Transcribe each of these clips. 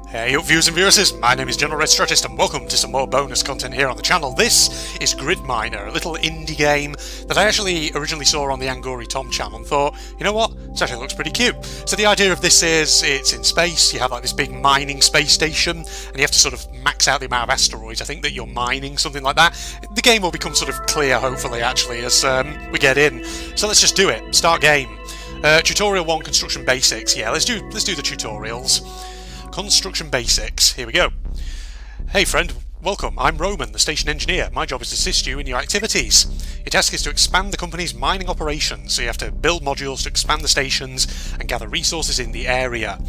Hey up viewers and viewers, my name is General Red Strategist and welcome to some more bonus content here on the channel. This is Grid Miner, a little indie game that I actually originally saw on the Angori Tom channel and thought, you know what, this actually looks pretty cute. So the idea of this is, it's in space, you have like this big mining space station and you have to sort of max out the amount of asteroids, I think, that you're mining, something like that. The game will become sort of clear, hopefully, actually, as we get in. So let's just do it, start game. Tutorial 1, Construction Basics. Yeah, let's do the tutorials. Construction Basics. Here we go. Hey friend, welcome. I'm Roman, the station engineer. My job is to assist you in your activities. Your task is to expand the company's mining operations, so you have to build modules to expand the stations and gather resources in the area.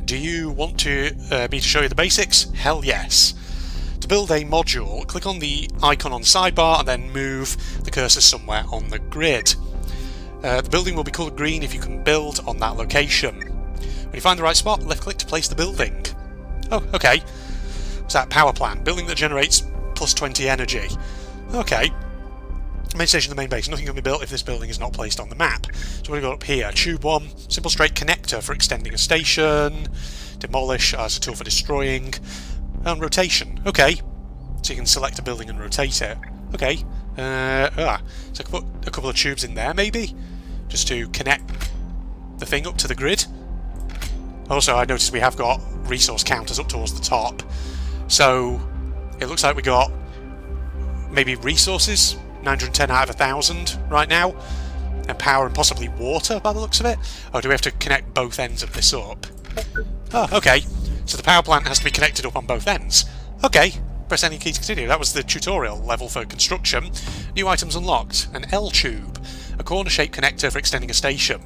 Do you want me to show you the basics? Hell yes. To build a module, click on the icon on the sidebar and then move the cursor somewhere on the grid. The building will be coloured green if you can build on that location. When you find the right spot, left click to place the building. Oh, okay. What's that? Power plant. Building that generates plus 20 energy. Okay. Main station, the main base. Nothing can be built if this building is not placed on the map. So we've got up here. Tube 1, simple straight connector for extending a station. Demolish as a tool for destroying. And rotation. Okay. So you can select a building and rotate it. Okay. So I can put a couple of tubes in there, maybe? Just to connect the thing up to the grid. Also, I noticed we have got resource counters up towards the top. So, it looks like we got maybe resources, 910 out of 1,000 right now, and power and possibly water by the looks of it. Oh, do we have to connect both ends of this up? Oh, okay. So the power plant has to be connected up on both ends. Okay, press any key to continue. That was the tutorial level for construction. New items unlocked. An L-tube, a corner-shaped connector for extending a station.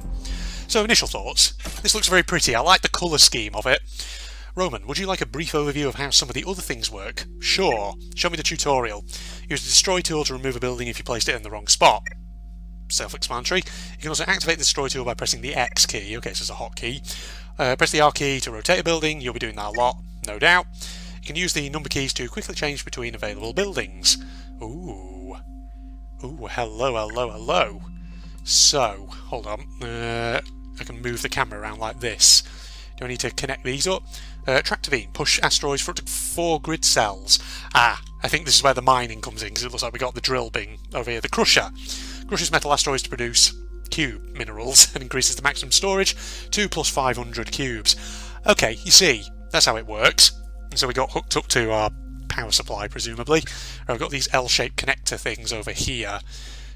So, initial thoughts. This looks very pretty. I like the colour scheme of it. Roman, would you like a brief overview of how some of the other things work? Sure. Show me the tutorial. Use the destroy tool to remove a building if you placed it in the wrong spot. Self-explanatory. You can also activate the destroy tool by pressing the X key. Okay, so it's a hotkey. Press the R key to rotate a building. You'll be doing that a lot, no doubt. You can use the number keys to quickly change between available buildings. Ooh. Ooh, hello, hello, hello. So, hold on. I can move the camera around like this. Do I need to connect these up? Tractor beam. Push asteroids for up to 4 grid cells. Ah, I think this is where the mining comes in, because it looks like we got the drill beam over here. The crusher. Crushes metal asteroids to produce cube minerals and increases the maximum storage. 2 plus 500 cubes. Okay, you see, that's how it works. And so we got hooked up to our power supply, presumably. I've got these L-shaped connector things over here.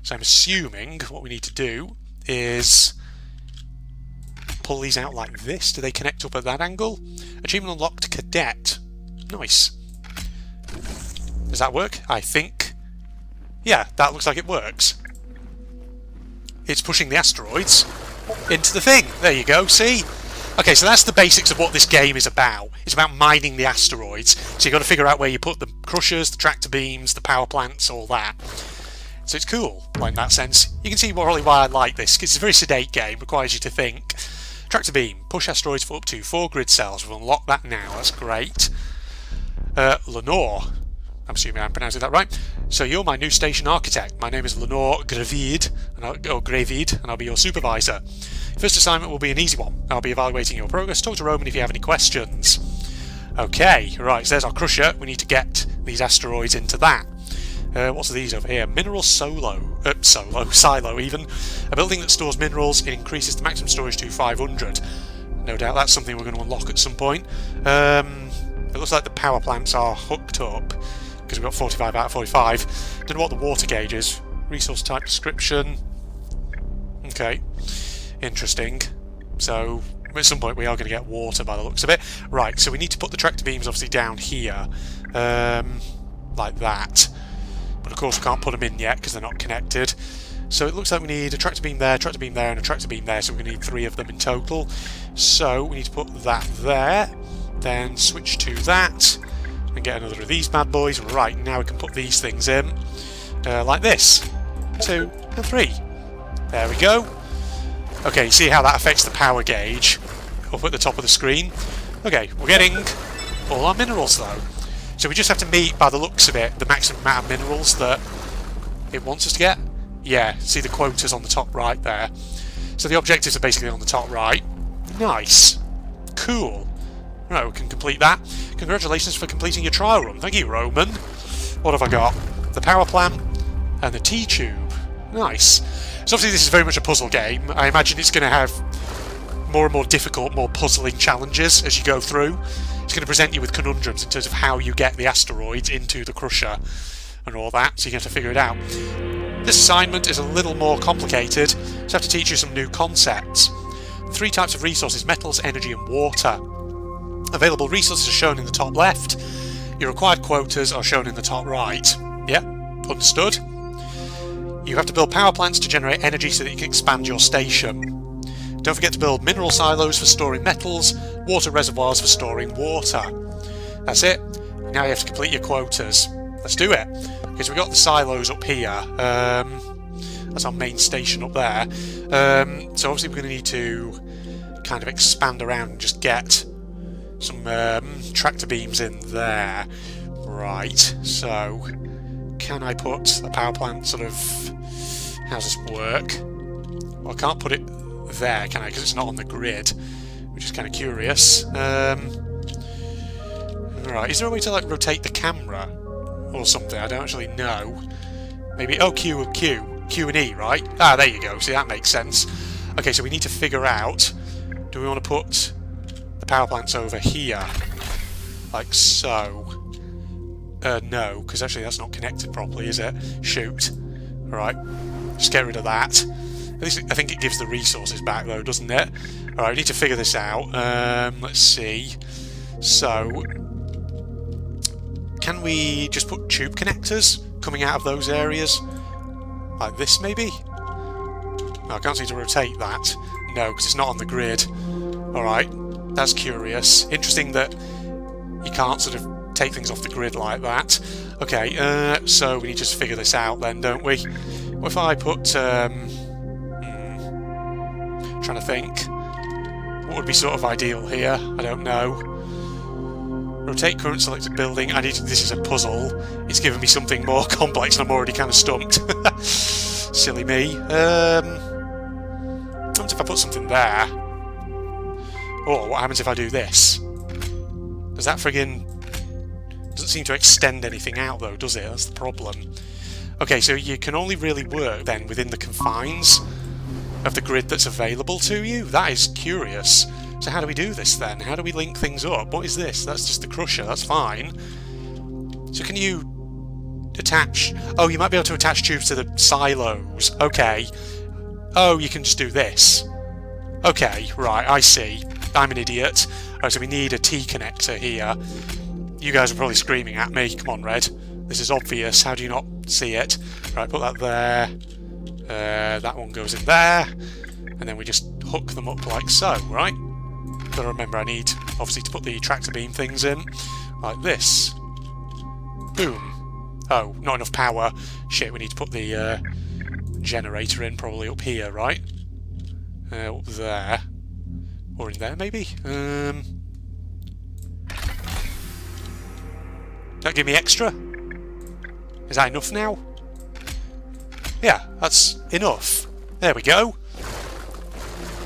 So I'm assuming what we need to do is pull these out like this. Do they connect up at that angle? Achievement unlocked, cadet. Nice. Does that work? I think. Yeah, that looks like it works. It's pushing the asteroids into the thing. There you go, see? Okay, so that's the basics of what this game is about. It's about mining the asteroids. So you've got to figure out where you put the crushers, the tractor beams, the power plants, all that. So it's cool, like in that sense. You can see morally why I like this, because it's a very sedate game, requires you to think. Tractor beam, push asteroids for up to 4 grid cells. We'll unlock that now, that's great. Lenore, I'm assuming I'm pronouncing that right. So you're my new station architect. My name is Lenore Gravid, and I'll be your supervisor. First assignment will be an easy one. I'll be evaluating your progress. Talk to Roman if you have any questions. Okay, right, so there's our crusher. We need to get these asteroids into that. What's these over here? Mineral silo even. A building that stores minerals. It increases the maximum storage to 500. No doubt that's something we're going to unlock at some point. It looks like the power plants are hooked up because we've got 45 out of 45. Don't know what the water gauge is. Resource type description. Okay, interesting. So at some point we are going to get water by the looks of it. Right, so we need to put the tractor beams obviously down here, like that. But of course we can't put them in yet because they're not connected. So it looks like we need a tractor beam there, and a tractor beam there, so we're going to need 3 of them in total. So we need to put that there, then switch to that, and get another of these bad boys. Right, now we can put these things in, like this. 2 and 3. There we go. Okay, you see how that affects the power gauge up at the top of the screen? Okay, we're getting all our minerals though. So we just have to meet, by the looks of it, the maximum amount of minerals that it wants us to get. Yeah, see the quotas on the top right there. So the objectives are basically on the top right. Nice. Cool. Right, we can complete that. Congratulations for completing your trial run. Thank you, Roman. What have I got? The power plant and the T-tube. Nice. So obviously this is very much a puzzle game. I imagine it's going to have more and more difficult, more puzzling challenges as you go through. It's going to present you with conundrums in terms of how you get the asteroids into the crusher and all that, so you have to figure it out. This assignment is a little more complicated, so I have to teach you some new concepts. 3 types of resources: metals, energy and water. Available resources are shown in the top left. Your required quotas are shown in the top right. Yeah, understood. You have to build power plants to generate energy so that you can expand your station. Don't forget to build mineral silos for storing metals, water reservoirs for storing water. That's it. Now you have to complete your quotas. Let's do it. Okay, so we've got the silos up here. That's our main station up there. So obviously we're going to need to kind of expand around and just get some tractor beams in there. Right, so can I put a power plant sort of... How does this work? Well, I can't put it there, can I? Because it's not on the grid, which is kind of curious. Right, is there a way to like rotate the camera or something? I don't actually know. Maybe, oh, Q and E, right? Ah, there you go. See, that makes sense. Okay, so we need to figure out, do we want to put the power plants over here? Like so. No, because actually that's not connected properly, is it? Shoot. Alright, just get rid of that. At least I think it gives the resources back though, doesn't it? Alright, we need to figure this out. Let's see. So, can we just put tube connectors coming out of those areas? Like this, maybe? No, I can't seem to rotate that. No, because it's not on the grid. Alright, that's curious. Interesting that you can't sort of take things off the grid like that. Okay, so we need to just figure this out then, don't we? What if I put... trying to think. What would be sort of ideal here? I don't know. Rotate current selected building. This is a puzzle. It's giving me something more complex and I'm already kind of stumped. Silly me. What happens if I put something there? Oh, what happens if I do this? Does that friggin... Doesn't seem to extend anything out though, does it? That's the problem. Okay, so you can only really work then within the confines of the grid that's available to you? That is curious. So how do we do this then? How do we link things up? What is this? That's just the crusher, that's fine. So can you attach... Oh, you might be able to attach tubes to the silos. Okay. Oh, you can just do this. Okay, right, I see. I'm an idiot. Right, so we need a T connector here. You guys are probably screaming at me. Come on, Red. This is obvious. How do you not see it? Right, put that there. That one goes in there. And then we just hook them up like so, right? Gotta remember I need, obviously, to put the tractor beam things in. Like this. Boom. Oh, not enough power. Shit, we need to put the generator in probably up here, right? Up there. Or in there, maybe? That give me extra? Is that enough now? Yeah, that's enough. There we go.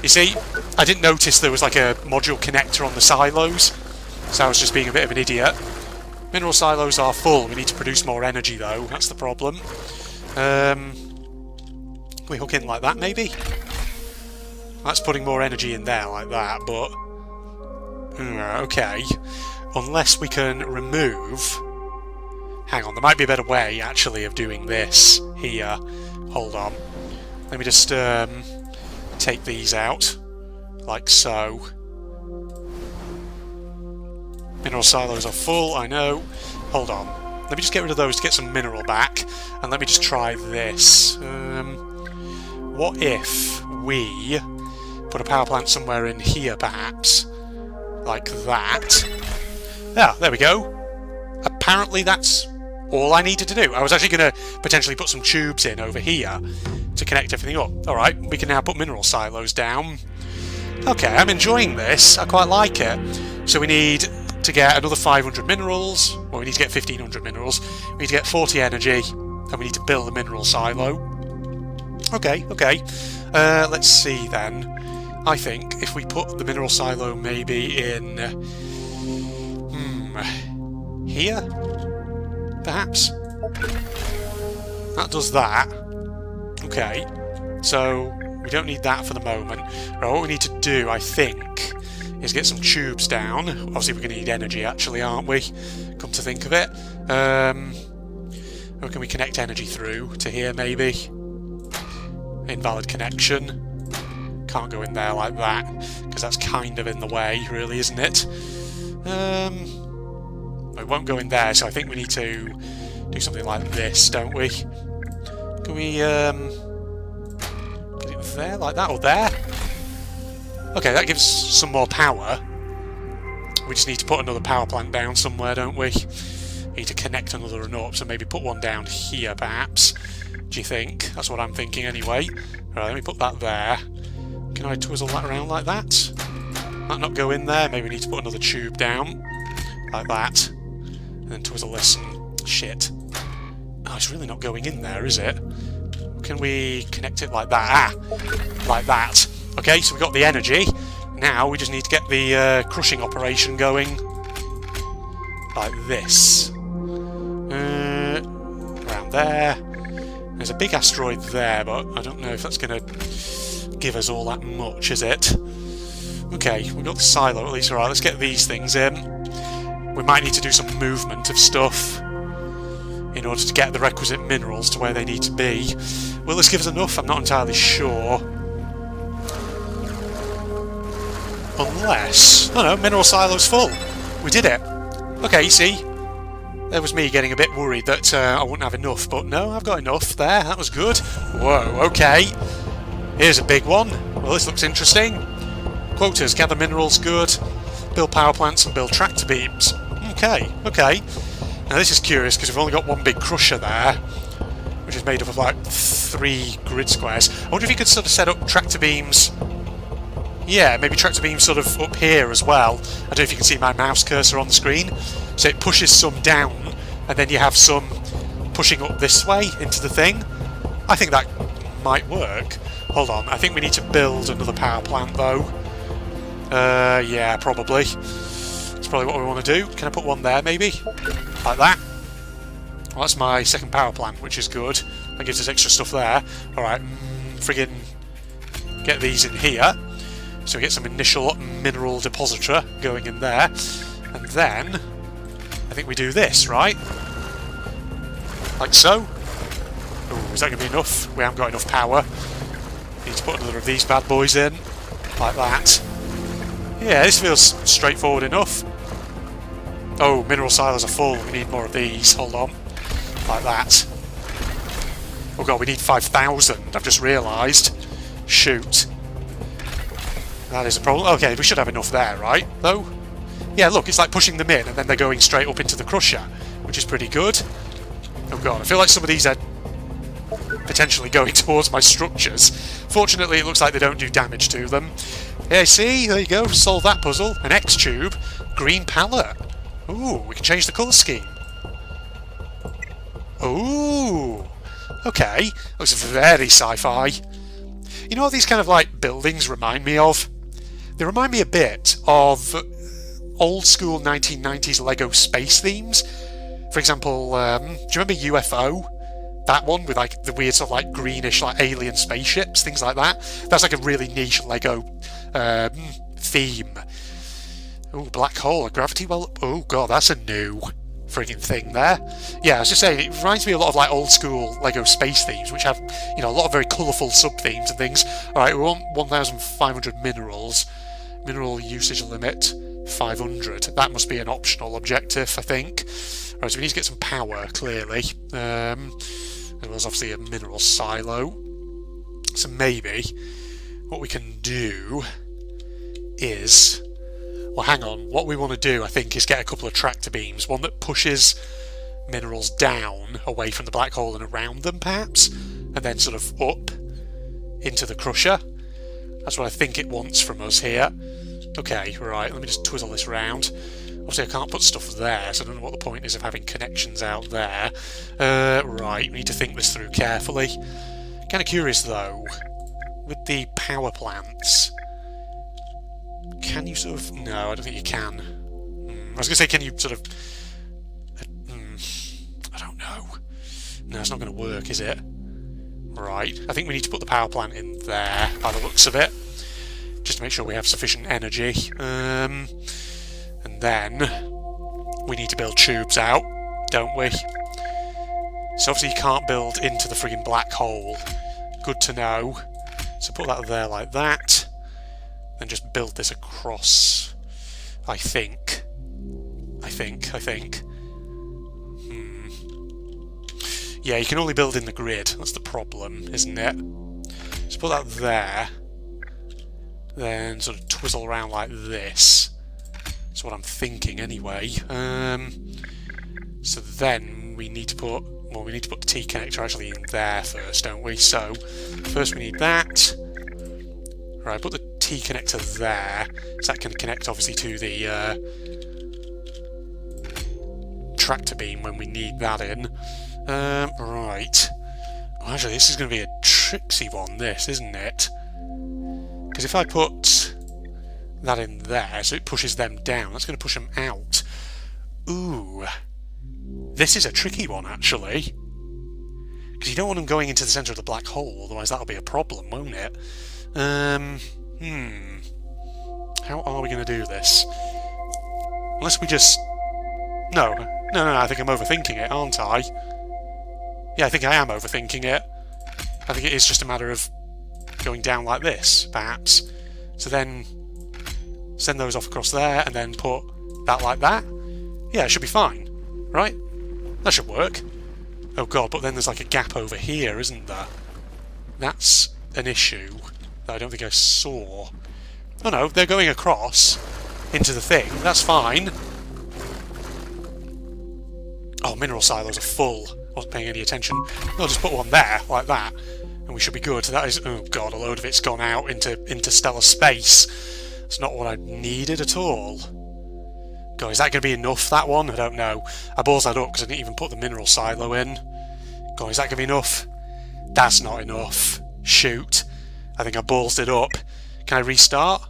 You see, I didn't notice there was like a module connector on the silos, so I was just being a bit of an idiot. Mineral silos are full. We need to produce more energy though, that's the problem. Can we hook in like that maybe? That's putting more energy in there like that, but... okay. Unless we can remove... Hang on, there might be a better way, actually, of doing this here. Hold on. Let me just take these out, like so. Mineral silos are full, I know. Hold on. Let me just get rid of those to get some mineral back, and let me just try this. What if we put a power plant somewhere in here, perhaps? Like that. Yeah, there we go. Apparently that's all I needed to do. I was actually going to potentially put some tubes in over here to connect everything up. Alright, we can now put mineral silos down. Okay, I'm enjoying this. I quite like it. So we need to get another 500 minerals. Well, we need to get 1500 minerals. We need to get 40 energy. And we need to build a mineral silo. Okay, okay. Let's see then. I think if we put the mineral silo maybe in... Here? Perhaps? That does that. Okay. So, we don't need that for the moment. Right, what we need to do, I think, is get some tubes down. Obviously, we're going to need energy, actually, aren't we? Come to think of it. Or can we connect energy through to here, maybe? Invalid connection. Can't go in there like that, because that's kind of in the way, really, isn't it? It won't go in there, so I think we need to do something like this, don't we? Can we, get it there, like that, or there? Okay, that gives some more power. We just need to put another power plant down somewhere, don't we? Need to connect another one up, so maybe put one down here, perhaps. Do you think? That's what I'm thinking, anyway. Right, let me put that there. Can I twizzle that around like that? Might not go in there. Maybe we need to put another tube down. Like that. And then twizzle this and... shit. Oh, it's really not going in there, is it? Can we connect it like that? Ah! Like that. Okay, so we've got the energy. Now we just need to get the crushing operation going. Like this. Around there. There's a big asteroid there, but I don't know if that's going to give us all that much, is it? Okay, we've got the silo at least. Alright, let's get these things in. We might need to do some movement of stuff in order to get the requisite minerals to where they need to be. Will this give us enough? I'm not entirely sure. Unless... oh no, mineral silo's full. We did it. Okay, see? There was me getting a bit worried that I wouldn't have enough, but no, I've got enough there. That was good. Whoa, okay. Here's a big one. Well, this looks interesting. Quotas, gather minerals, good. Build power plants and build tractor beams. Okay, okay. Now this is curious because we've only got one big crusher there, which is made up of like 3 grid squares. I wonder if you could sort of set up tractor beams. Yeah, maybe tractor beams sort of up here as well. I don't know if you can see my mouse cursor on the screen. So it pushes some down, and then you have some pushing up this way into the thing. I think that might work. Hold on, I think we need to build another power plant though. Yeah, probably. That's probably what we want to do. Can I put one there, maybe? Like that. Well, that's my second power plant, which is good. That gives us extra stuff there. Alright, friggin' get these in here. So we get some initial mineral depositor going in there. And then, I think we do this, right? Like so. Ooh, is that going to be enough? We haven't got enough power. Need to put another of these bad boys in. Like that. Yeah, this feels straightforward enough. Oh, mineral silos are full. We need more of these. Hold on. Like that. Oh god, we need 5,000. I've just realised. Shoot. That is a problem. Okay, we should have enough there, right? Though? Yeah, look, it's like pushing them in and then they're going straight up into the crusher, which is pretty good. Oh god, I feel like some of these are potentially going towards my structures. Fortunately, it looks like they don't do damage to them. Yeah, see? There you go. Solve that puzzle. An X-tube. Green palette. Ooh, we can change the colour scheme. Ooh. Okay. Looks very sci-fi. You know what these kind of, like, buildings remind me of? They remind me a bit of old-school 1990s LEGO space themes. For example, do you remember UFO? That one with like the weird sort of like greenish like alien spaceships, things like that. That's like a really niche LEGO theme. Oh, black hole, a gravity well. Oh god, that's a new frigging thing there. Yeah, I was just saying, it reminds me a lot of like old school LEGO space themes, which have, you know, a lot of very colourful sub themes and things. All right, we want 1,500 minerals. Mineral usage limit 500. That must be an optional objective, I think. Right, so we need to get some power, clearly. There's obviously a mineral silo. So maybe what we can do is... well, hang on. What we want to do, I think, is get a couple of tractor beams. One that pushes minerals down, away from the black hole and around them, perhaps? And then sort of up into the crusher. That's what I think it wants from us here. Okay, right, let me just twizzle this round. Obviously I can't put stuff there, so I don't know what the point is of having connections out there. Right, we need to think this through carefully. Kind of curious though, with the power plants, can you sort of... no, I don't think you can. I was going to say, can you sort of... I don't know. No, it's not going to work, is it? Right. I think we need to put the power plant in there, by the looks of it. Just to make sure we have sufficient energy. And then we need to build tubes out, don't we? So obviously you can't build into the friggin' black hole. Good to know. So put that there like that. Then just build this across, I think. Yeah, you can only build in the grid. That's the problem, isn't it? So put that there. Then sort of twizzle around like this. That's what I'm thinking anyway. So then we need to put... Well, we need to put the T connector actually in there first, don't we? So first we need that. Right, put the T connector there. So that can connect obviously to the tractor beam when we need that in. Right. Well, actually, this is going to be a tricksy one, this, isn't it? Because if I put that in there, so it pushes them down, that's going to push them out. Ooh. This is a tricky one, actually. Because you don't want them going into the centre of the black hole, otherwise that'll be a problem, won't it? How are we going to do this? Unless we just... No, I think I'm overthinking it, aren't I? Yeah, I think I am overthinking it. I think it is just a matter of going down like this, perhaps. So then send those off across there, and then put that like that. Yeah, it should be fine, right? That should work. Oh god, but then there's like a gap over here, isn't there? That's an issue that I don't think I saw. Oh no, they're going across into the thing. That's fine. Oh, mineral silos are full. Wasn't paying any attention. I'll just put one there, like that, and we should be good. That is... Oh god, a load of it's gone out into interstellar space. It's not what I needed at all. God, is that going to be enough, that one? I don't know. I balls that up because I didn't even put the mineral silo in. God, is that going to be enough? That's not enough. Shoot. I think I ballsed it up. Can I restart?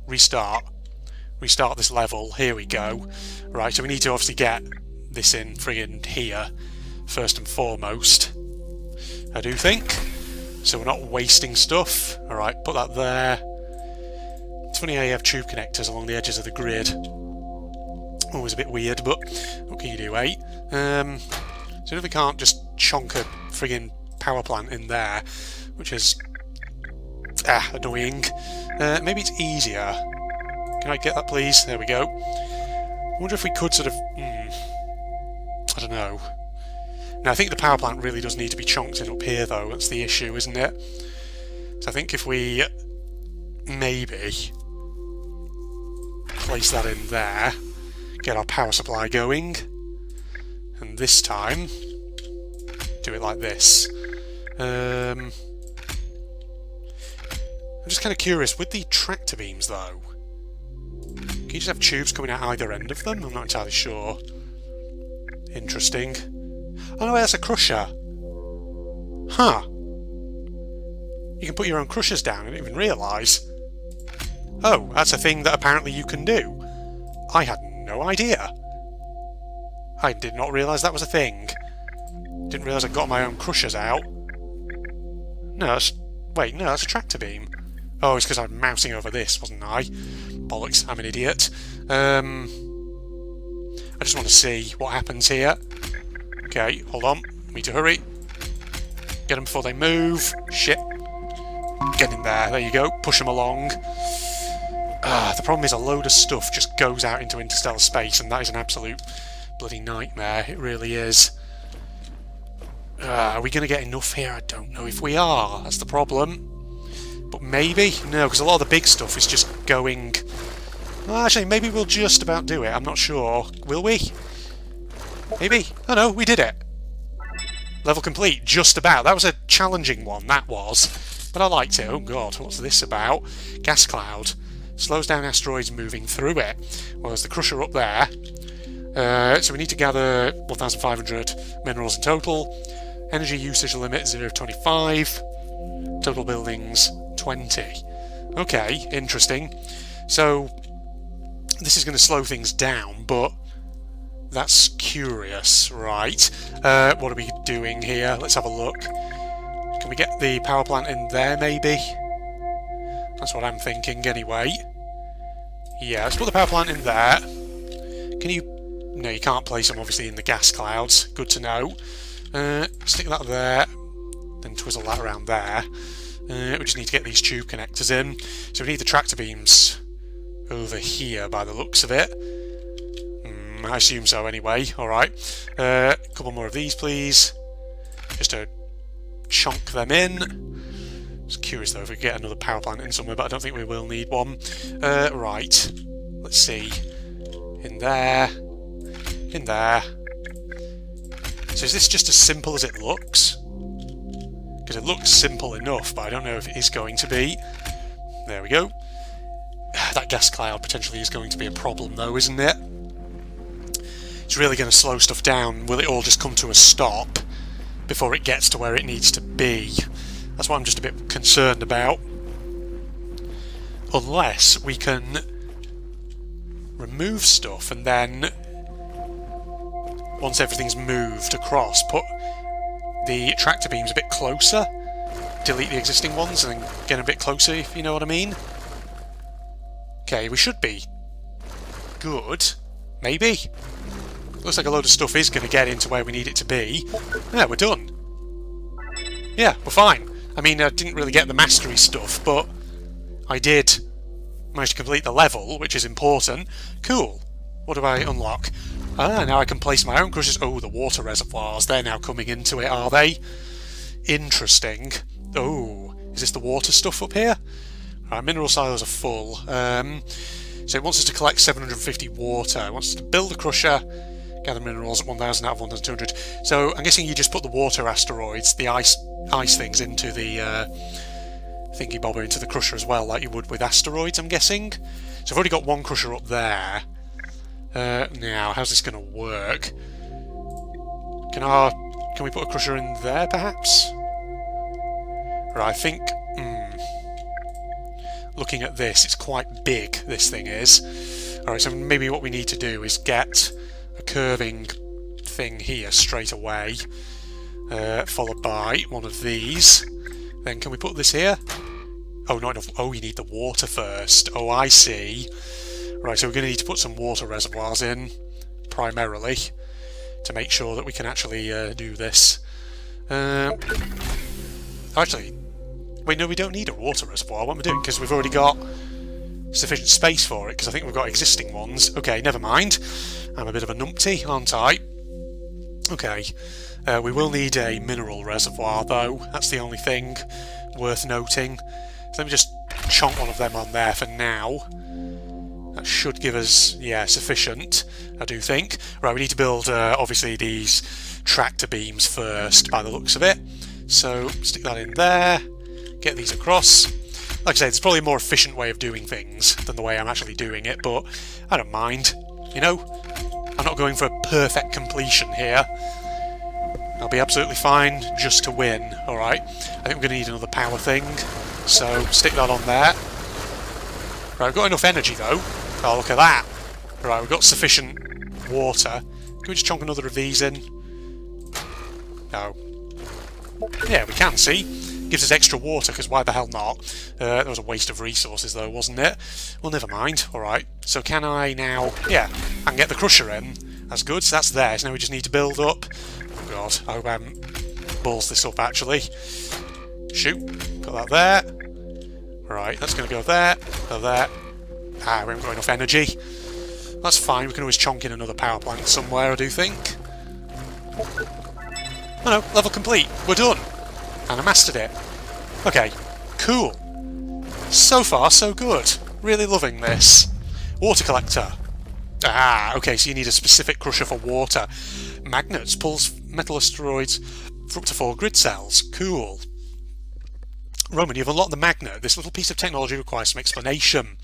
Restart. Restart this level. Here we go. Right, so we need to obviously get this in friggin' here, first and foremost. I do think. So we're not wasting stuff. Alright, put that there. It's funny how you have tube connectors along the edges of the grid. Always a bit weird, but what can you do, eh? So if we can't just chonk a friggin' power plant in there, which is annoying. Maybe it's easier. Can I get that, please? There we go. I wonder if we could sort of... I don't know. Now, I think the power plant really does need to be chonked in up here, though. That's the issue, isn't it? So I think if we maybe place that in there, get our power supply going, and this time do it like this. I'm just kind of curious, with the tractor beams though, can you just have tubes coming out either end of them? I'm not entirely sure. Interesting. Oh no, that's a crusher. Huh. You can put your own crushers down, I didn't even realise. Oh, that's a thing that apparently you can do. I had no idea. I did not realise that was a thing. Didn't realise I got my own crushers out. No, that's... Wait, no, that's a tractor beam. Oh, it's because I'm mousing over this, wasn't I? Bollocks, I'm an idiot. I just want to see what happens here. Okay, hold on. Need to hurry. Get them before they move. Shit. Get in there. There you go. Push them along. The problem is a load of stuff just goes out into interstellar space, and that is an absolute bloody nightmare. It really is. Are we going to get enough here? I don't know if we are. That's the problem. But maybe? No, because a lot of the big stuff is just going... Well, actually, maybe we'll just about do it. I'm not sure. Will we? Maybe? Oh no, we did it. Level complete. Just about. That was a challenging one, that was. But I liked it. Oh god, what's this about? Gas cloud. Slows down asteroids moving through it. Well, there's the crusher up there. So we need to gather 1,500 minerals in total. Energy usage limit 0.25. Total buildings 20. Okay, interesting. So This is going to slow things down, but that's curious, right? What are we doing here? Let's have a look. Can we get the power plant in there, maybe? That's what I'm thinking, anyway. Yeah, let's put the power plant in there. Can you... No, you can't place them, obviously, in the gas clouds. Good to know. Stick that there, then twizzle that around there. We just need to get these tube connectors in. So we need the tractor beams over here, by the looks of it. I assume so, anyway. Alright. A couple more of these, please. Just to chunk them in. Just curious, though, if we can get another power plant in somewhere, but I don't think we will need one. Right. Let's see. In there. In there. So is this just as simple as it looks? Because it looks simple enough, but I don't know if it is going to be. There we go. That gas cloud potentially is going to be a problem, though, isn't it? It's really going to slow stuff down. Will it all just come to a stop before it gets to where it needs to be? That's what I'm just a bit concerned about. Unless we can remove stuff and then, once everything's moved across, put the tractor beams a bit closer, delete the existing ones and then get a bit closer, if you know what I mean. Okay, we should be good. Maybe. Looks like a load of stuff is going to get into where we need it to be. Yeah, we're done. Yeah, we're fine. I mean, I didn't really get the mastery stuff, but I did manage to complete the level, which is important. Cool. What do I unlock? Ah, now I can place my own crushers. Oh, the water reservoirs. They're now coming into it, are they? Interesting. Oh, is this the water stuff up here? Right, mineral silos are full. So it wants us to collect 750 water. It wants us to build a crusher, gather minerals at 1,000 out of 1,200. So I'm guessing you just put the water asteroids, the ice things, into the thingy bobber, into the crusher as well, like you would with asteroids, I'm guessing. So I've already got one crusher up there. Now, how's this going to work? Can we put a crusher in there, perhaps? Right, I think... looking at this, it's quite big, this thing is. Alright, so maybe what we need to do is get a curving thing here straight away, followed by one of these. Then can we put this here? Oh, not enough. Oh, you need the water first. Oh, I see. Right, so we're going to need to put some water reservoirs in, primarily, to make sure that we can actually do this. Actually, wait, no, we don't need a water reservoir. What am I doing? Because we've already got sufficient space for it, because I think we've got existing ones. Okay, never mind. I'm a bit of a numpty, aren't I? Okay, we will need a mineral reservoir, though. That's the only thing worth noting. So let me just chunk one of them on there for now. That should give us, yeah, sufficient, I do think. Right, we need to build, obviously, these tractor beams first, by the looks of it. So, stick that in there, get these across. Like I say, it's probably a more efficient way of doing things than the way I'm actually doing it, but I don't mind, you know? I'm not going for perfect completion here. I'll be absolutely fine just to win, alright? I think we're going to need another power thing, so stick that on there. Right, we've got enough energy, though. Oh, look at that. Right, we've got sufficient water. Can we just chunk another of these in? No. Yeah, we can, see? Gives us extra water, because why the hell not? That was a waste of resources, though, wasn't it? Well, never mind. Alright, so can I now... Yeah, I can get the crusher in. That's good, so that's there. So now we just need to build up... Oh, God. I hope I haven't balls this up, actually. Shoot. Put that there. Right, that's going to go there. Go there. Ah, we haven't got enough energy. That's fine, we can always chonk in another power plant somewhere, I do think. Oh no, level complete. We're done. And I mastered it. Okay, cool. So far, so good. Really loving this. Water collector. Ah, okay, so you need a specific crusher for water. Magnets pulls metal asteroids for up to 4 grid cells. Cool. Roman, you've unlocked the magnet. This little piece of technology requires some explanation.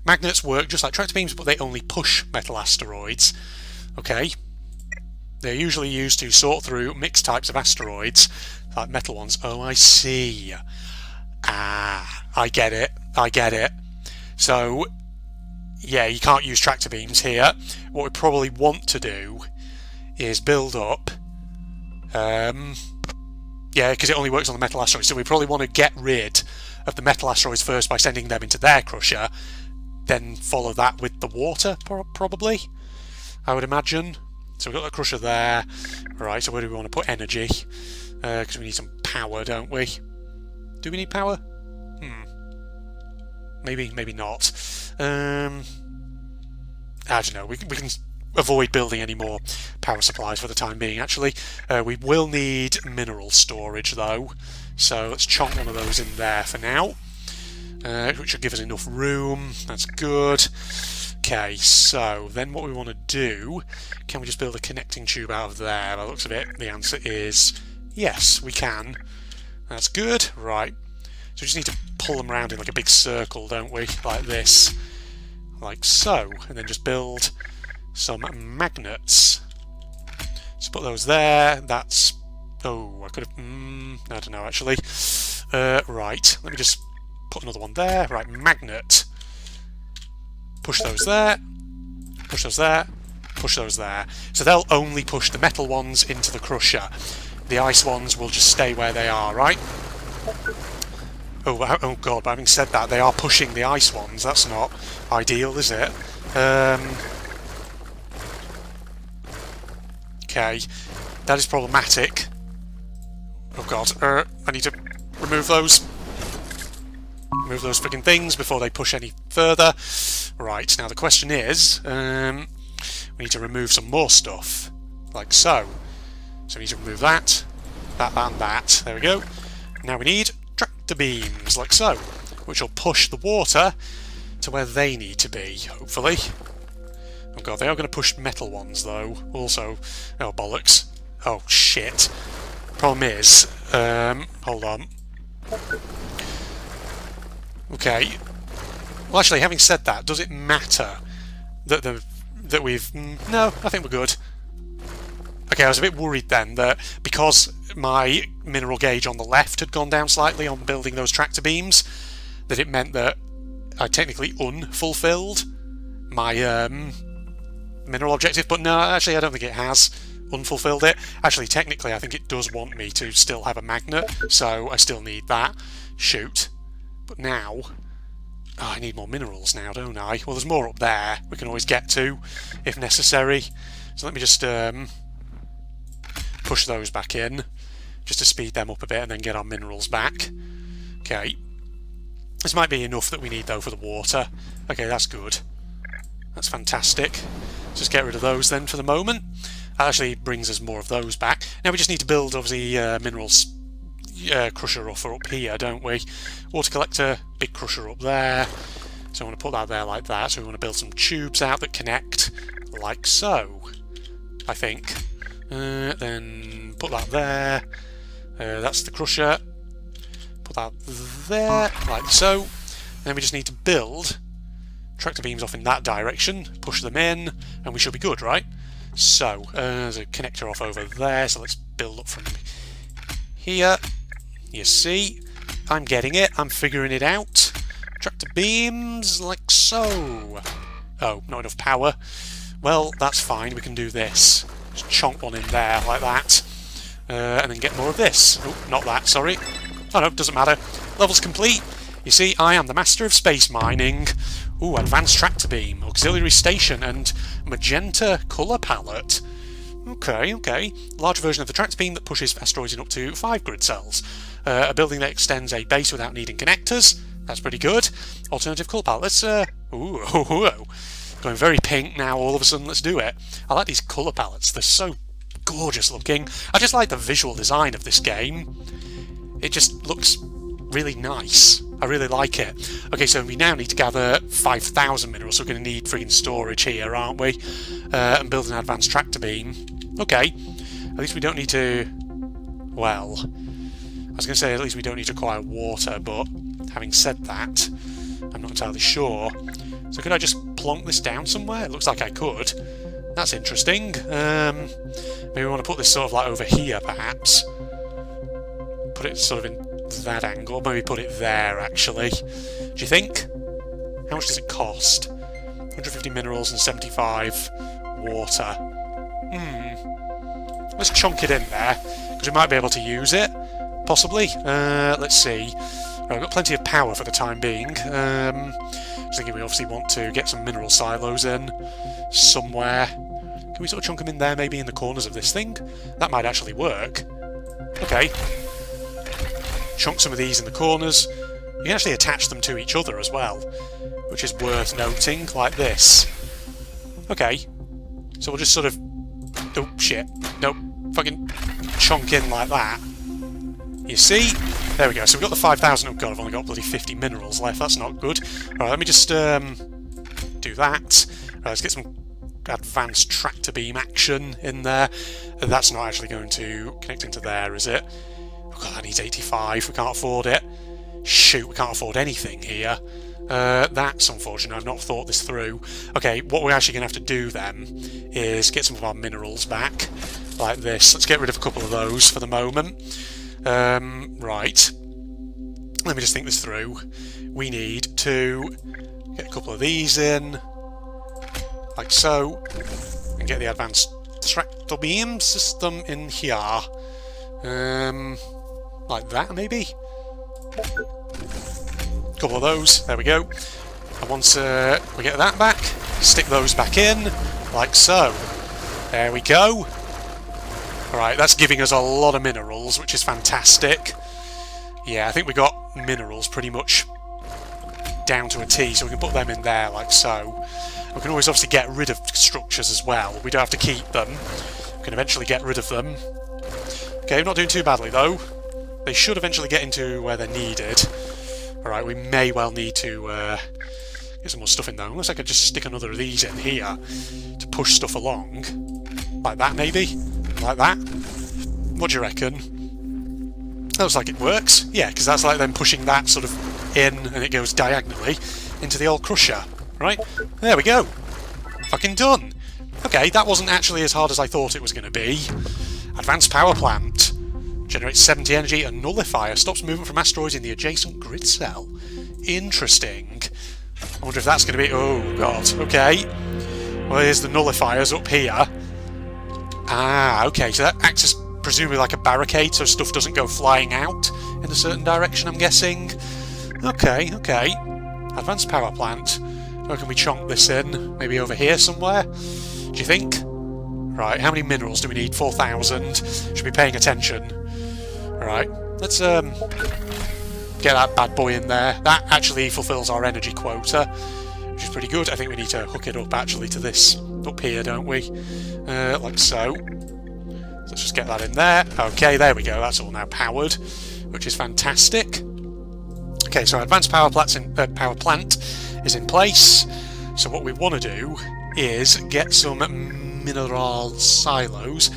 Magnets work just like tractor beams, but they only push metal asteroids. Okay. They're usually used to sort through mixed types of asteroids, like metal ones. Oh, I see. Ah, I get it. I get it. So, yeah, you can't use tractor beams here. What we probably want to do is build up... yeah, because it only works on the metal asteroids, so we probably want to get rid of the metal asteroids first by sending them into their crusher, then follow that with the water, probably, I would imagine. So we've got the crusher there. Right, so where do we want to put energy? Because we need some power, don't we? Do we need power? Maybe not. I don't know. We can avoid building any more power supplies for the time being, actually. We will need mineral storage, though. So let's chunk one of those in there for now. Which should give us enough room. That's good. Okay, so then what we want to do... Can we just build a connecting tube out of there? By the looks of it, the answer is yes, we can. That's good. Right. So we just need to pull them around in like a big circle, don't we? Like this. Like so. And then just build some magnets. Just put those there. That's... Oh, I could have... I don't know, actually. Right. Let me just put another one there. Right, magnet. Push those there. Push those there. Push those there. So they'll only push the metal ones into the crusher. The ice ones will just stay where they are, right? Oh god, but having said that, they are pushing the ice ones. That's not ideal, is it? Okay, that is problematic. Oh god, I need to remove those. Remove those freaking things before they push any further. Right, now the question is, we need to remove some more stuff, like so. So we need to remove that, and that. There we go. Now we need tractor beams, like so, which will push the water to where they need to be, hopefully. Oh god, they are going to push metal ones, though. Also, oh bollocks. Oh shit. Problem is, hold on. Okay. Well, actually, having said that, does it matter that we've... No, I think we're good. Okay, I was a bit worried then that because my mineral gauge on the left had gone down slightly on building those tractor beams, that it meant that I technically unfulfilled my mineral objective. But no, actually, I don't think it has unfulfilled it. Actually, technically, I think it does want me to still have a magnet, so I still need that. Shoot. But now... Oh, I need more minerals now, don't I? Well, there's more up there we can always get to, if necessary. So let me just push those back in, just to speed them up a bit and then get our minerals back. Okay. This might be enough that we need, though, for the water. Okay, that's good. That's fantastic. Just get rid of those then for the moment. That actually brings us more of those back. Now we just need to build, obviously, minerals... crusher offer up here, don't we? Water collector, big crusher up there. So I want to put that there like that. So we want to build some tubes out that connect like so, I think. Then put that there. That's the crusher. Put that there, like so. Then we just need to build tractor beams off in that direction, push them in, and we should be good, right? So, there's a connector off over there, so let's build up from here. You see, I'm getting it, I'm figuring it out. Tractor beams, like so. Oh, not enough power. Well, that's fine, we can do this. Just chonk one in there, like that. And then get more of this. Oh, not that, sorry. Oh no, doesn't matter. Level's complete. You see, I am the master of space mining. Ooh, advanced tractor beam, auxiliary station, and magenta colour palette. Okay, okay. Large version of the tractor beam that pushes asteroids in up to 5 grid cells. A building that extends a base without needing connectors. That's pretty good. Alternative colour palette. Let's, going very pink now all of a sudden. Let's do it. I like these colour palettes. They're so gorgeous looking. I just like the visual design of this game. It just looks really nice. I really like it. Okay, so we now need to gather 5,000 minerals, so we're going to need friggin' storage here, aren't we? And build an advanced tractor beam. Okay, at least we don't need to... Well, I was going to say at least we don't need to acquire water, but having said that, I'm not entirely sure. So could I just plonk this down somewhere? It looks like I could. That's interesting. Maybe we want to put this sort of like over here, perhaps. Put it sort of in that angle. Maybe put it there, actually. Do you think? How much does it cost? 150 minerals and 75 water. Let's chunk it in there, because we might be able to use it, possibly. Let's see. Right, we've got plenty of power for the time being. I was thinking we obviously want to get some mineral silos in somewhere. Can we sort of chunk them in there, maybe in the corners of this thing? That might actually work. Okay. Chunk some of these in the corners. You can actually attach them to each other as well, which is worth noting, like this. Okay. So we'll just sort of... Oh, shit. Nope. Fucking chunk in like that. You see? There we go. So we've got the 5,000. Oh god, I've only got bloody 50 minerals left. That's not good. Alright, let me just do that. Right, let's get some advanced tractor beam action in there. That's not actually going to connect into there, is it? Oh god, that needs 85. We can't afford it. Shoot, we can't afford anything here. That's unfortunate. I've not thought this through. Okay, what we're actually going to have to do then is get some of our minerals back, like this. Let's get rid of a couple of those for the moment. Right. Let me just think this through. We need to get a couple of these in, like so, and get the advanced tractor beam system in here. Like that, maybe? A couple of those, there we go. And once we get that back, stick those back in, like so. There we go. Alright, that's giving us a lot of minerals, which is fantastic. Yeah, I think we got minerals pretty much down to a T, so we can put them in there, like so. We can always obviously get rid of structures as well. We don't have to keep them. We can eventually get rid of them. Okay, we're not doing too badly, though. They should eventually get into where they're needed. Alright, we may well need to get some more stuff in there. Unless I could just stick another of these in here to push stuff along. Like that, maybe? Like that? What do you reckon? Looks like it works. Yeah, because that's like them pushing that sort of in, and it goes diagonally into the old crusher. Right? There we go. Fucking done. Okay, that wasn't actually as hard as I thought it was going to be. Advanced power plant. Generates 70 energy. A nullifier. Stops movement from asteroids in the adjacent grid cell. Interesting. I wonder if that's going to be... Oh, God. Okay. Well, here's the nullifiers up here. Ah, okay. So that acts as presumably like a barricade so stuff doesn't go flying out in a certain direction, I'm guessing. Okay, okay. Advanced power plant. Where can we chunk this in? Maybe over here somewhere? Do you think? Right, how many minerals do we need? 4,000. Should be paying attention. Right, let's get that bad boy in there. That actually fulfills our energy quota, which is pretty good. I think we need to hook it up actually to this up here, don't we? Like so. Let's just get that in there. Okay, there we go. That's all now powered, which is fantastic. Okay, so our advanced power plant is in place. So what we want to do is get some mineral silos.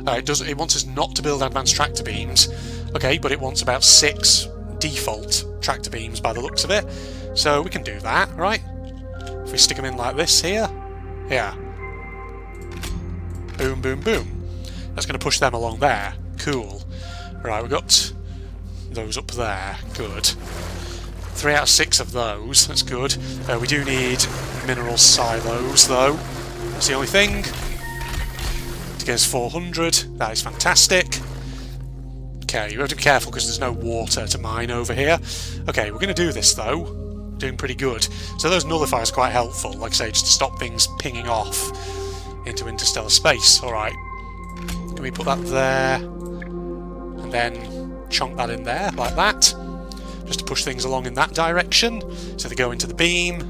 It wants us not to build advanced tractor beams. Okay, but it wants about 6 default tractor beams by the looks of it. So we can do that, right? If we stick them in like this here. Yeah. Boom, boom, boom. That's going to push them along there. Cool. Right, we've got those up there. Good. 3 out of 6 of those. That's good. We do need mineral silos, though. That's the only thing. To get us 400. That is fantastic. Okay, you have to be careful because there's no water to mine over here. Okay, we're going to do this, though. Doing pretty good. So those nullifiers are quite helpful, like I say, just to stop things pinging off into interstellar space. Alright. Can we put that there? And then chunk that in there, like that. Just to push things along in that direction. So they go into the beam,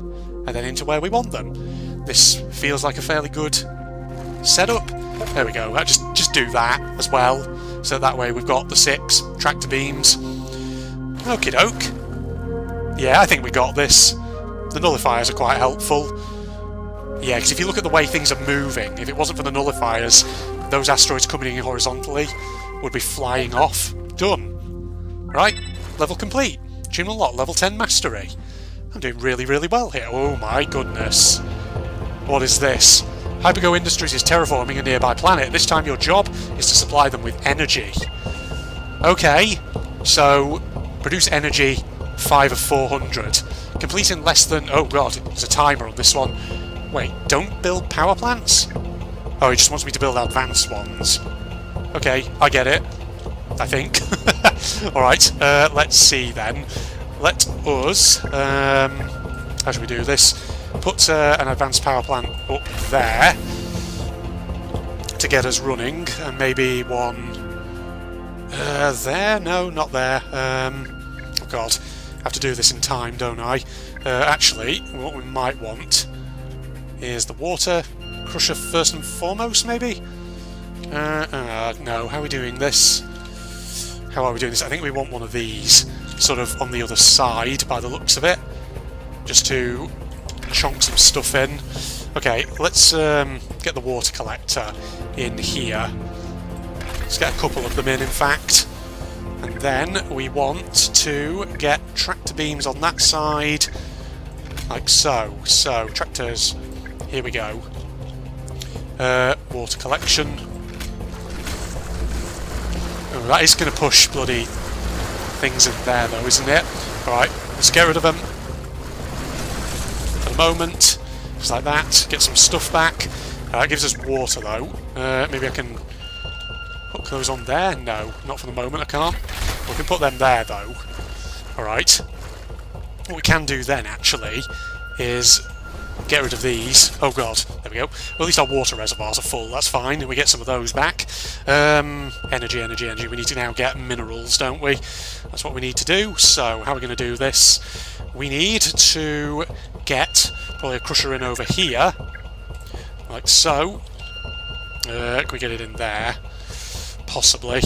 and then into where we want them. This feels like a fairly good setup. There we go. Just do that as well. So that way we've got the 6 tractor beams. Okie doke. Yeah, I think we got this. The nullifiers are quite helpful. Yeah, because if you look at the way things are moving, if it wasn't for the nullifiers, those asteroids coming in horizontally would be flying off. Done. Right, level complete. Achievement unlocked, level 10 mastery. I'm doing really, really well here. Oh my goodness. What is this? Hypergo Industries is terraforming a nearby planet. This time your job is to supply them with energy. Okay, so produce energy 5 of 400. Complete in less than... Oh god, there's a timer on this one. Wait, don't build power plants? Oh, he just wants me to build advanced ones. Okay, I get it. I think. Alright, let's see then. Let us... how should we do this? Put an advanced power plant up there to get us running, and maybe one... there? No, not there. Oh god, I have to do this in time, don't I? Actually, what we might want is the water crusher first and foremost, maybe? No, how are we doing this? How are we doing this? I think we want one of these, sort of on the other side, by the looks of it, just to chonk some stuff in. Okay, let's get the water collector in here. Let's get a couple of them in fact. And then we want to get tractor beams on that side, like so. So, tractors, here we go. Water collection. Oh, that is going to push bloody things in there though, isn't it? Alright, let's get rid of them. For the moment, just like that. Get some stuff back. That gives us water though. Maybe I can hook those on there? No, not for the moment, I can't. We can put them there though. Alright. What we can do then actually is get rid of these. Oh god, there we go. Well, at least our water reservoirs are full, that's fine, and we get some of those back. Energy, energy, energy. We need to now get minerals, don't we? That's what we need to do. So, how are we going to do this? We need to get probably a crusher in over here, like so. Can we get it in there? Possibly.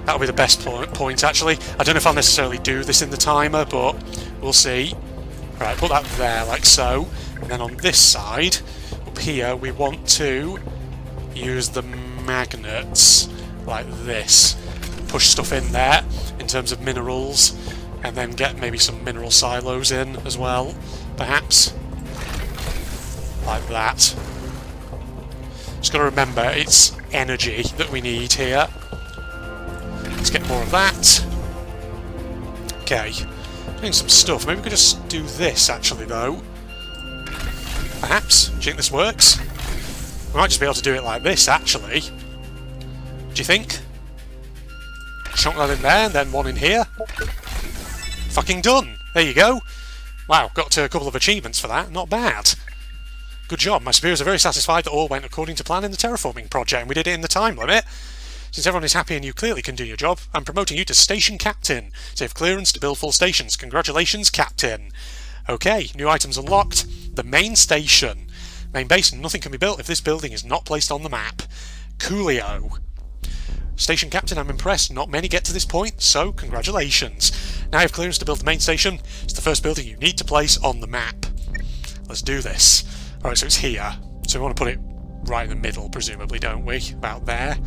That'll be the best point, actually. I don't know if I'll necessarily do this in the timer, but we'll see. Right, put that there, like so. And then on this side, up here, we want to use the magnets, like this. Push stuff in there, in terms of minerals, and then get maybe some mineral silos in as well, perhaps. Like that. Just got to remember, it's energy that we need here. Let's get more of that. Okay. Doing some stuff. Maybe we could just do this, actually, though. Perhaps. Do you think this works? We might just be able to do it like this, actually. Do you think? Chunk that in there, and then one in here. Fucking done! There you go. Wow, got a couple of achievements for that. Not bad. Good job. My superiors are very satisfied that all went according to plan in the terraforming project, and we did it in the time limit. Since everyone is happy and you clearly can do your job, I'm promoting you to Station Captain. So you have clearance to build full stations. Congratulations, Captain. Okay, new items unlocked. The main station. Main base, nothing can be built if this building is not placed on the map. Coolio. Station Captain, I'm impressed. Not many get to this point, so congratulations. Now you have clearance to build the main station. It's the first building you need to place on the map. Let's do this. Alright, so it's here. So we want to put it right in the middle, presumably, don't we? About there.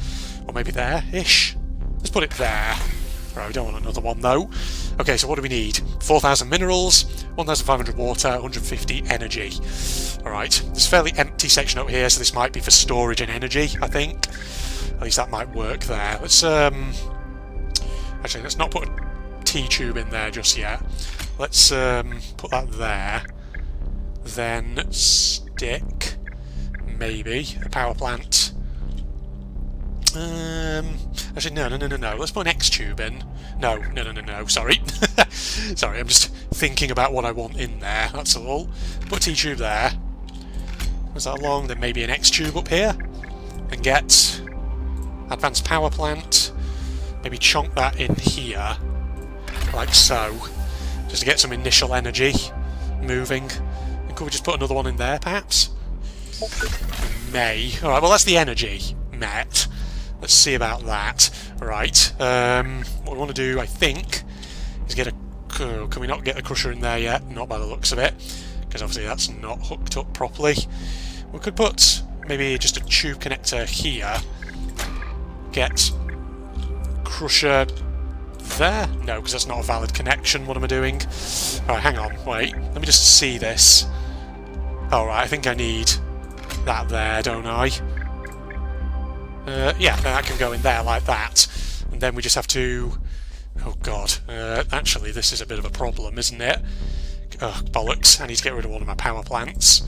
Or maybe there-ish. Let's put it there. Right, we don't want another one, though. Okay, so what do we need? 4,000 minerals, 1,500 water, 150 energy. Alright, there's a fairly empty section up here, so this might be for storage and energy, I think. At least that might work there. Let's, actually, let's not put a T-tube in there just yet. Let's, put that there. Then stick, maybe, a power plant. Actually, no. Let's put an X-tube in. No, sorry. Sorry, I'm just thinking about what I want in there, that's all. Put a T-tube there. Was that long? Then maybe an X-tube up here. And get advanced power plant. Maybe chonk that in here. Like so. Just to get some initial energy moving. And could we just put another one in there, perhaps? May. Alright, well that's the energy met. Let's see about that. Right. What we want to do, I think, is get a... Can we not get the crusher in there yet? Not by the looks of it. Because obviously that's not hooked up properly. We could put maybe just a tube connector here. Get crusher there? No, because that's not a valid connection. What am I doing? Alright, hang on. Wait. Let me just see this. Alright, I think I need that there, don't I? Yeah, then that can go in there like that. And then we just have to... Oh god. Actually, this is a bit of a problem, isn't it? Oh, bollocks. I need to get rid of one of my power plants.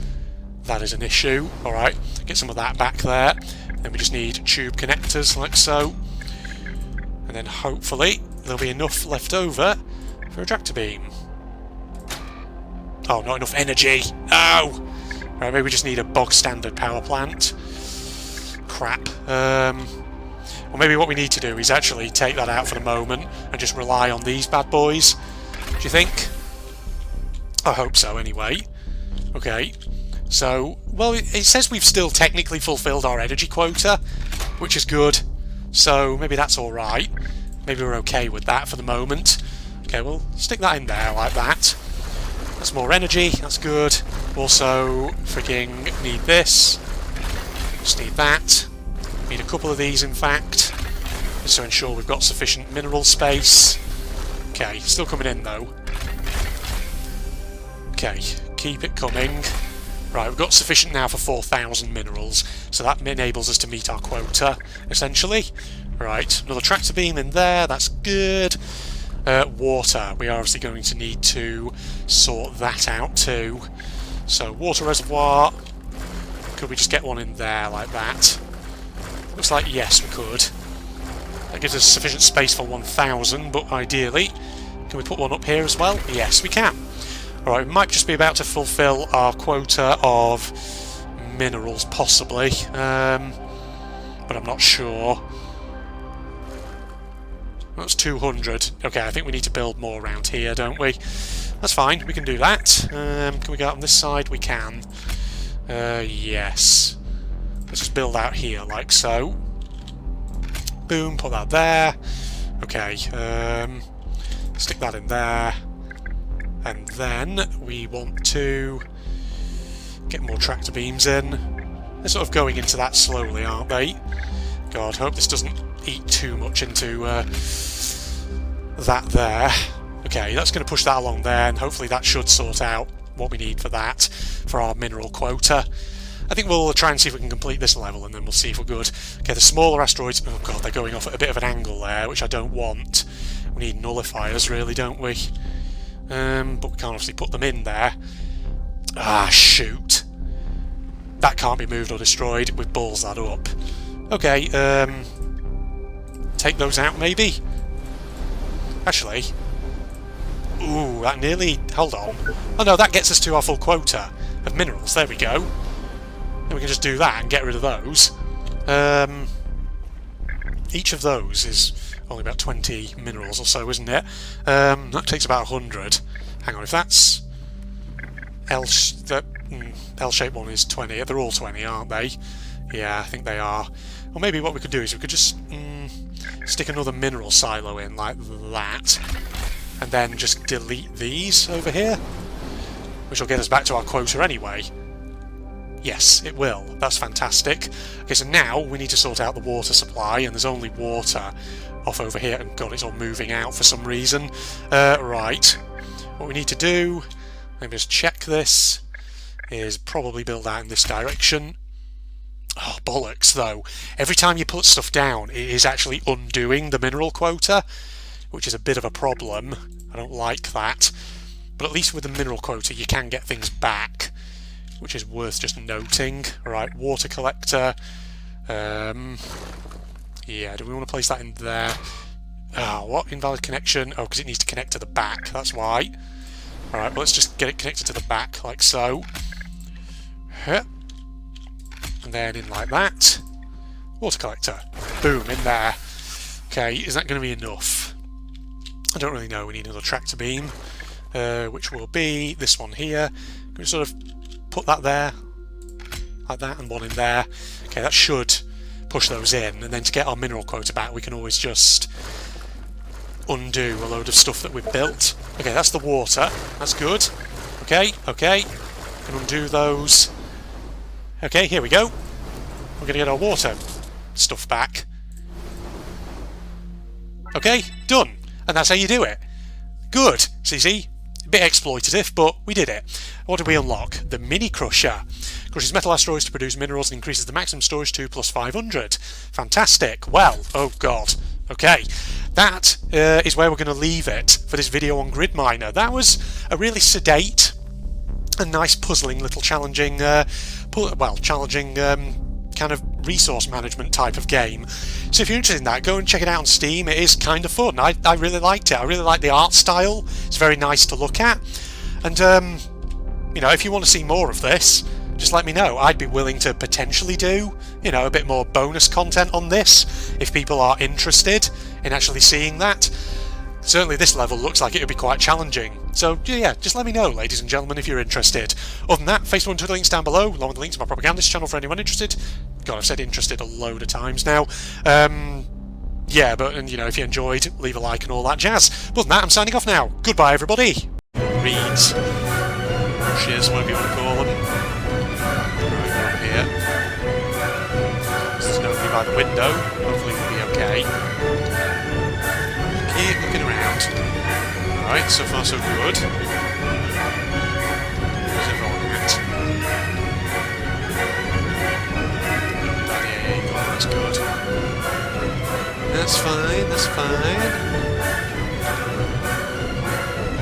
That is an issue. Alright, get some of that back there. Then we just need tube connectors, like so. And then hopefully there'll be enough left over for a tractor beam. Oh, not enough energy! Oh! Right, maybe we just need a bog standard power plant. Crap. Or maybe what we need to do is actually take that out for the moment and just rely on these bad boys. Do you think? I hope so, anyway. Okay. So, well, it says we've still technically fulfilled our energy quota, which is good. So, maybe that's alright. Maybe we're okay with that for the moment. Okay, we'll stick that in there like that. That's more energy, that's good. Also, freaking need this. Just need that. Need a couple of these, in fact, just to ensure we've got sufficient mineral space. Okay, still coming in, though. Okay, keep it coming. Right, we've got sufficient now for 4,000 minerals, so that enables us to meet our quota, essentially. Right, another tractor beam in there, that's good. Water, we are obviously going to need to sort that out too. So, water reservoir, could we just get one in there like that? Looks like yes, we could. That gives us sufficient space for 1,000, but ideally, can we put one up here as well? Yes, we can. Alright, we might just be about to fulfill our quota of minerals, possibly, but I'm not sure. That's 200. Okay, I think we need to build more around here, don't we? That's fine, we can do that. Can we go out on this side? We can. Yes. Let's just build out here, like so. Boom, put that there. Okay, stick that in there. And then we want to get more tractor beams in. They're sort of going into that slowly, aren't they? God, hope this doesn't eat too much into that there. Okay, that's going to push that along there, and hopefully that should sort out what we need for that, for our mineral quota. I think we'll try and see if we can complete this level, and then we'll see if we're good. Okay, the smaller asteroids, oh god, they're going off at a bit of an angle there, which I don't want. We need nullifiers, really, don't we? But we can't obviously put them in there. Ah, shoot. That can't be moved or destroyed. We've balls that up. Okay, take those out, maybe? Actually... Ooh, that nearly... Hold on. Oh no, that gets us to our full quota of minerals. There we go. Then we can just do that and get rid of those. Each of those is only about 20 minerals or so, isn't it? That takes about 100. Hang on, if that's... L-shaped one is 20. They're all 20, aren't they? Yeah, I think they are. Well, maybe what we could do is we could just stick another mineral silo in like that, and then just delete these over here, which will get us back to our quota anyway. Yes, it will. That's fantastic. Okay, so now we need to sort out the water supply, and there's only water off over here. And God, it's all moving out for some reason. Right. What we need to do, let me just check this, is probably build out in this direction. Oh, bollocks, though. Every time you put stuff down, it is actually undoing the mineral quota, which is a bit of a problem. I don't like that. But at least with the mineral quota, you can get things back, which is worth just noting. Right, water collector. Yeah, do we want to place that in there? Oh, what? Invalid connection? Oh, because it needs to connect to the back, that's why. Alright, well, let's just get it connected to the back, like so. And then in like that. Water collector. Boom, in there. Okay, is that going to be enough? I don't really know. We need another tractor beam, which will be this one here. Can we sort of put that there, like that, and one in there? Okay, that should push those in, and then to get our mineral quota back, we can always just undo a load of stuff that we've built. Okay, that's the water. That's good. Okay, okay. Can undo those. Okay, here we go. We're going to get our water stuff back. Okay, done. And that's how you do it. Good. See? A bit exploitative, but we did it. What did we unlock? The Mini Crusher. Crushes metal asteroids to produce minerals and increases the maximum storage to plus 500. Fantastic. Well, oh god. Okay. that is where we're going to leave it for this video on Grid Miner. That was a really sedate and nice, puzzling, little challenging, challenging kind of resource management type of game. So if you're interested in that, go and check it out on Steam. It is kind of fun. I really liked it. I really like the art style. It's very nice to look at. And you know, if you want to see more of this, just let me know. I'd be willing to potentially do, you know, a bit more bonus content on this if people are interested in actually seeing that. Certainly this level looks like it would be quite challenging. So yeah, just let me know, ladies and gentlemen, if you're interested. Other than that, Facebook and Twitter links down below, along with the links to my propagandist channel for anyone interested. God, I've said interested a load of times now. Yeah, but, and you know, if you enjoyed, leave a like and all that jazz. But other than that, I'm signing off now. Goodbye, everybody. Reeds. Bushes, whatever you want to call them. Right, we're up here. There's nobody by the window. Hopefully we'll be okay. Keep looking around. Alright, so far so good. Where's everyone at? That's good. That's fine, that's fine.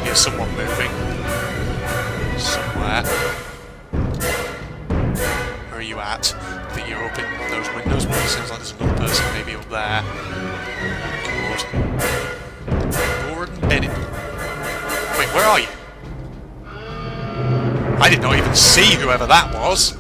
Here's someone moving. Somewhere. Where are you at? I think you're up in those windows. Well, it sounds like there's another person maybe up there. Gordon Bennett. Wait, where are you? I did not even see whoever that was.